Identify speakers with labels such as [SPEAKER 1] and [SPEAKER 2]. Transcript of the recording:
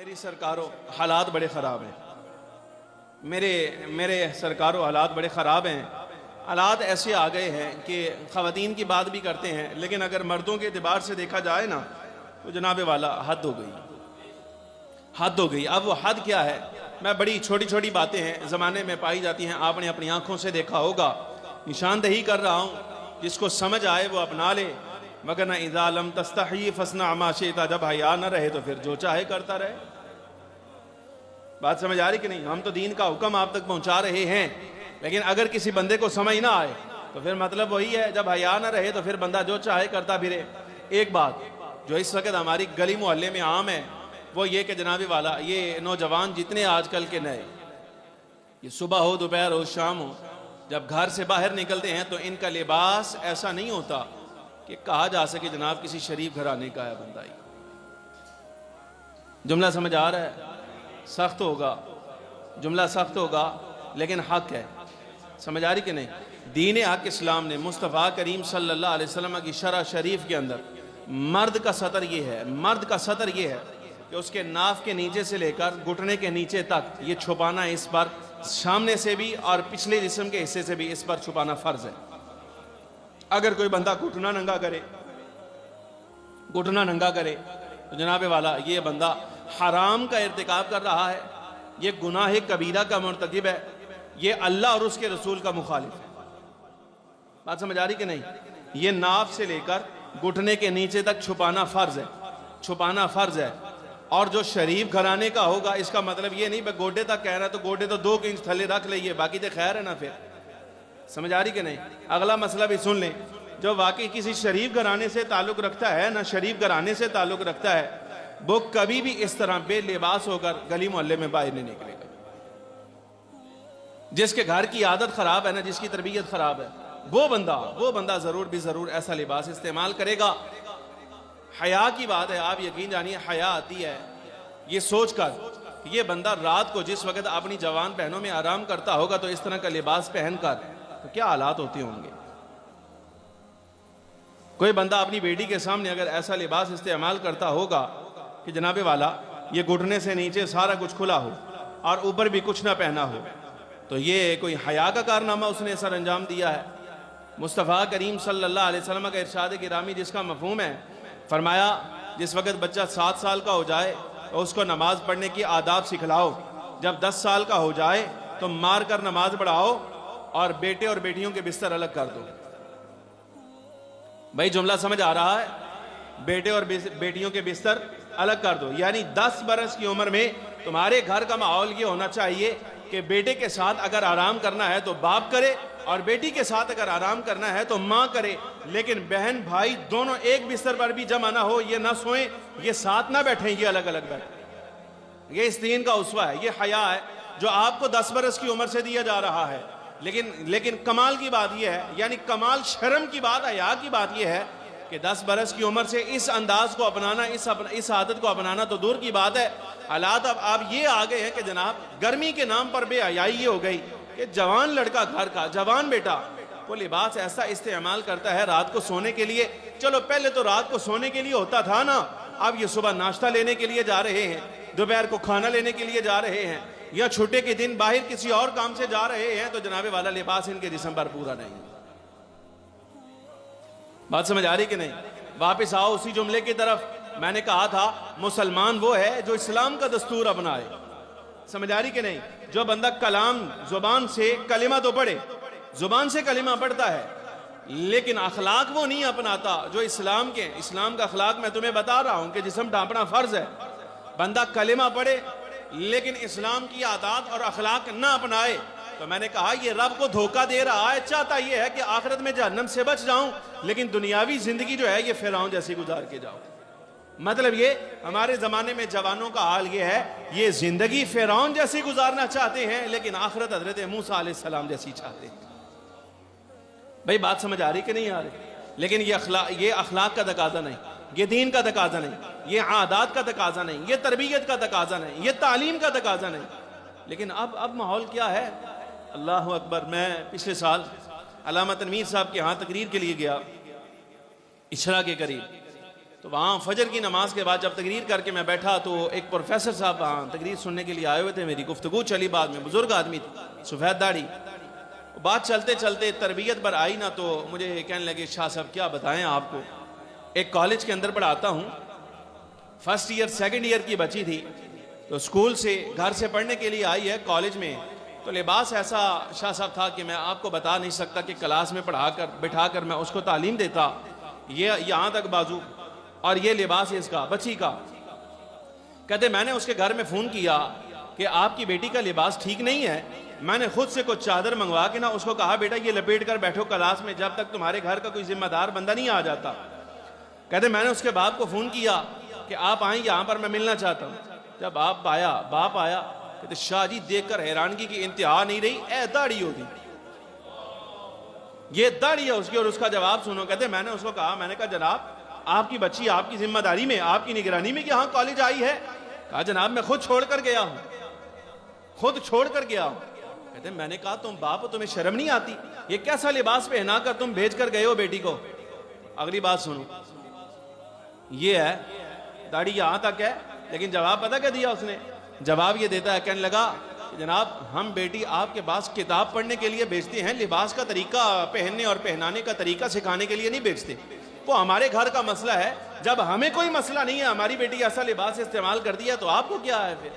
[SPEAKER 1] मेरी सरकारों हालात बड़े ख़राब हैं। मेरे सरकारों हालात बड़े ख़राब हैं। हालात ऐसे आ गए हैं कि ख़वातीन की बात भी करते हैं, लेकिन अगर मर्दों के एतबार से देखा जाए ना तो जनाबे वाला हद हो गई, हद हो गई। अब वो हद क्या है? मैं बड़ी छोटी छोटी बातें हैं ज़माने में पाई जाती हैं, आपने अपनी आंखों से देखा होगा। निशानदही कर रहा हूँ, जिसको समझ आए वो अपना ले, मगर न इज़ा लम तस्तही फसना मा शिता, जब हया न रहे तो फिर जो चाहे करता रहे। बात समझ आ रही कि नहीं? हम तो दीन का हुक्म आप तक पहुंचा रहे हैं, लेकिन अगर किसी बंदे को समझ ना आए तो फिर मतलब वही है, जब हया न रहे तो फिर बंदा जो चाहे करता फिरे। एक बात जो इस वक्त हमारी गली मोहल्ले में आम है वो ये कि जनाबी वाला ये नौजवान जितने आजकल के नए, ये सुबह हो दोपहर हो शाम हो, जब घर से बाहर निकलते हैं तो इनका लिबास ऐसा नहीं होता कि कहा जा सके जनाब किसी शरीफ घराने का है बंदा। ही जुमला समझ आ रहा है? सख्त होगा, जुमला सख्त होगा, लेकिन हक है। समझ आ रही कि नहीं? दीन हक इस्लाम ने मुस्तफ़ा करीम सल्लल्लाहु अलैहि वसल्लम की शरह शरीफ के अंदर मर्द का सतर ये है, मर्द का सतर ये है कि उसके नाफ के नीचे से लेकर घुटने के नीचे तक ये छुपाना, इस पर सामने से भी और पिछले जिस्म के हिस्से से भी इस पर छुपाना फर्ज है। अगर कोई बंदा घुटना नंगा करे, घुटना नंगा करे तो जनाबे वाला ये बंदा हराम का इर्तिकाब कर रहा है, ये गुनाह कबीरा का मुर्तकिब है, ये अल्लाह और उसके रसूल का मुखालिफ है। बात समझ आ रही कि नहीं? ये नाफ से लेकर घुटने के नीचे तक छुपाना फर्ज है, छुपाना फर्ज है। और जो शरीफ घराने का होगा, इसका मतलब ये नहीं भाई गोडे तक कह रहा है तो गोडे तो 2 इंच थले रख लीजिए, बाकी तो खैर है ना। फिर समझ आ रही कि नहीं? अगला मसला भी सुन लें, जो वाकई किसी शरीफ घराने से ताल्लुक रखता है ना, शरीफ घराने से ताल्लुक रखता है, वो कभी भी इस तरह बेलिबास होकर गली मोहल्ले में बाहर नहीं निकलेगा। जिसके घर की आदत खराब है ना, जिसकी तरबियत खराब है, वो बंदा जरूर भी जरूर ऐसा लिबास इस्तेमाल करेगा। हया की बात है, आप यकीन जानिए हया आती है ये सोचकर कि ये बंदा रात को जिस वक्त अपनी जवान बहनों में आराम करता होगा तो इस तरह का लिबास पहनकर तो क्या हालात होते होंगे। कोई बंदा अपनी बेटी के सामने अगर ऐसा लिबास इस्तेमाल करता होगा कि जनाबे वाला ये घुटने से नीचे सारा कुछ खुला हो और ऊपर भी कुछ ना पहना हो, तो ये कोई हया का कारनामा उसने सर अंजाम दिया है। मुस्तफ़ा करीम सल्लल्लाहु अलैहि वसल्लम का इरशाद गिरामी जिसका मफहूम है, फरमाया जिस वक्त बच्चा 7 साल का हो जाए तो उसको नमाज पढ़ने की आदाब सिखलाओ, जब 10 साल का हो जाए तो मार कर नमाज पढ़ाओ और बेटे और बेटियों के बिस्तर अलग कर दो। भाई जुमला समझ आ रहा है? बेटे और बेटियों के बिस्तर अलग कर दो, यानी 10 बरस की उम्र में तुम्हारे घर का माहौल ये होना चाहिए कि बेटे के साथ अगर आराम करना है तो बाप करे और बेटी के साथ अगर आराम करना है तो माँ करे, लेकिन बहन भाई दोनों एक बिस्तर पर भी जमा ना हो, ये ना सोएं, ये साथ ना बैठें, ये अलग अलग बैठे। ये इस दीन का उसवा है, ये हया है जो आपको 10 बरस की उम्र से दिया जा रहा है। लेकिन कमाल की बात यह है, यानी कमाल शर्म की बात, हया की बात यह है कि 10 बरस की उम्र से इस अंदाज को अपनाना, इस आदत को अपनाना तो दूर की बात है। हालात अब आप ये आ गए हैं कि जनाब गर्मी के नाम पर बेहयाई ये हो गई कि जवान लड़का घर का, जवान बेटा वो लिबास ऐसा इस्तेमाल करता है रात को सोने के लिए। चलो पहले तो रात को सोने के लिए होता था ना, अब ये सुबह नाश्ता लेने के लिए जा रहे हैं, दोपहर को खाना लेने के लिए जा रहे हैं, या छुट्टे के दिन बाहर किसी और काम से जा रहे हैं, तो जनाबे वाला लिबास इनके जिस्म पर पूरा नहीं। बात समझ आ रही कि नहीं? वापस आओ उसी जुमले की तरफ। मैंने कहा था मुसलमान वो है जो इस्लाम का दस्तूर अपनाए। समझ आ रही कि नहीं? जो बंदा कलाम जुबान से कलिमा तो पढ़े, जुबान से कलिमा पढ़ता है, लेकिन अखलाक वो नहीं अपनाता जो इस्लाम का अखलाक मैं तुम्हें बता रहा हूं कि जिस्म ढांपना फर्ज है। बंदा कलिमा पढ़े लेकिन इस्लाम की आदत और अखलाक ना अपनाए तो मैंने कहा ये रब को धोखा दे रहा है। चाहता ये है कि आखिरत में जहन्नम से बच जाऊं, लेकिन दुनियावी जिंदगी जो है ये फिरौन जैसी गुजार के जाओ। मतलब ये हमारे जमाने में जवानों का हाल ये है, ये जिंदगी फिरौन जैसी गुजारना चाहते हैं, लेकिन आखिरत हजरत मूसा अलैहिस्सलाम जैसी चाहते हैं। भाई बात समझ आ रही कि नहीं आ रही? लेकिन ये अखलाक का तकाजा नहीं, ये दीन का तकाजा नहीं, ये आदात का तकाजा नहीं, ये तरबियत का तकाजा नहीं, ये तालीम का तकाजा नहीं। लेकिन अब माहौल क्या है? अल्लाह अकबर। मैं पिछले साल अल्लामा तनवीर साहब के यहाँ तकरीर के लिए गया, इशरा के करीब, तो वहाँ फजर की नमाज के बाद जब तकरीर करके मैं बैठा तो एक प्रोफेसर साहब वहाँ तकरीर सुनने के लिए आए हुए थे। मेरी गुफ्तगू चली, बाद में बुजुर्ग आदमी थे, सफ़ेद दाढ़ी। बात चलते चलते तरबियत पर आई ना, तो मुझे कहने लगे शाह साहब क्या बताएं आपको, एक कॉलेज के अंदर पढ़ाता हूँ, फर्स्ट ईयर सेकंड ईयर की बच्ची थी, तो स्कूल से घर से पढ़ने के लिए आई है कॉलेज में, तो लिबास ऐसा शाह साहब था कि मैं आपको बता नहीं सकता कि क्लास में पढ़ाकर बिठा कर मैं उसको तालीम देता, ये यहाँ तक बाजू और ये लिबास है इसका बच्ची का। कहते मैंने उसके घर में फ़ोन किया कि आपकी बेटी का लिबास ठीक नहीं है, मैंने खुद से कुछ चादर मंगवा के ना उसको कहा बेटा ये लपेट कर बैठो क्लास में जब तक तुम्हारे घर का कोई जिम्मेदार बंदा नहीं आ जाता। कहते मैंने उसके बाप को फ़ोन किया कि आप आए यहाँ पर, मैं मिलना चाहता हूँ। जब बाप आया, कहते शाह जी देखकर हैरानगी की इंतहा नहीं रही, ए दाढ़ी होती, ये दाढ़ी है उसकी। और उसका जवाब सुनो, कहते मैंने उसको कहा, मैंने कहा जनाब आपकी बच्ची आपकी जिम्मेदारी में, आपकी निगरानी में यहाँ कॉलेज आई है? कहा जनाब मैं खुद छोड़ कर गया हूँ, खुद छोड़ कर गया हूँ। कहते मैंने कहा तुम बाप हो, तुम्हें शर्म नहीं आती, ये कैसा लिबास पहना कर तुम भेज कर गए हो बेटी को? अगली बात सुनो, ये है दाढ़ी यहाँ तक है, लेकिन जवाब पता क्या दिया उसने? जवाब ये देता है, कहने लगा जनाब हम बेटी आपके पास किताब पढ़ने के लिए भेजते हैं, लिबास का तरीका, पहनने और पहनाने का तरीका सिखाने के लिए नहीं भेजते। वो हमारे घर का मसला है, जब हमें कोई मसला नहीं है, हमारी बेटी ऐसा लिबास इस्तेमाल कर दिया तो आपको क्या है फिर?